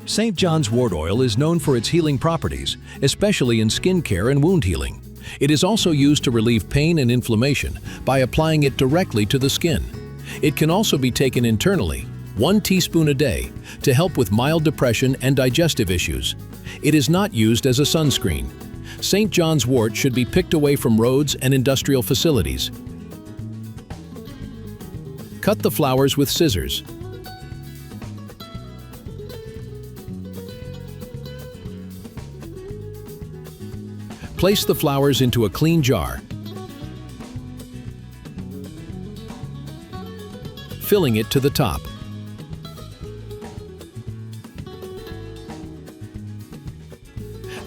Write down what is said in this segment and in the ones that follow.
St. John's wort oil is known for its healing properties, especially in skin care and wound healing. It is also used to relieve pain and inflammation by applying it directly to the skin. It can also be taken internally, 1 teaspoon a day, to help with mild depression and digestive issues. It is not used as a sunscreen. St. John's wort should be picked away from roads and industrial facilities. Cut the flowers with scissors. Place the flowers into a clean jar, filling it to the top.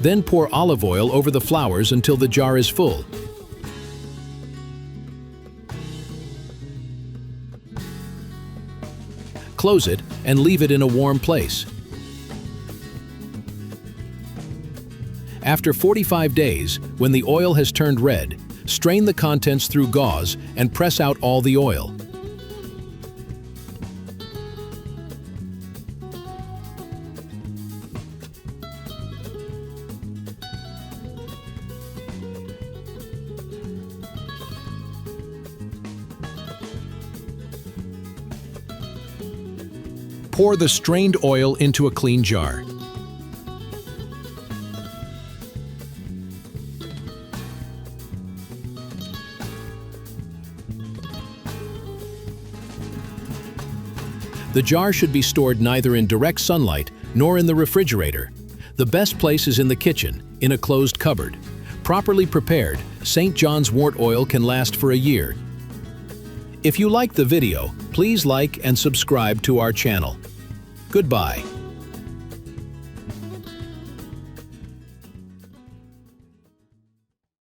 Then pour olive oil over the flowers until the jar is full. Close it and leave it in a warm place. After 45 days, when the oil has turned red, strain the contents through gauze and press out all the oil. Pour the strained oil into a clean jar. The jar should be stored neither in direct sunlight nor in the refrigerator. The best place is in the kitchen, in a closed cupboard. Properly prepared, St. John's wort oil can last for a year. If you liked the video, please like and subscribe to our channel. Goodbye.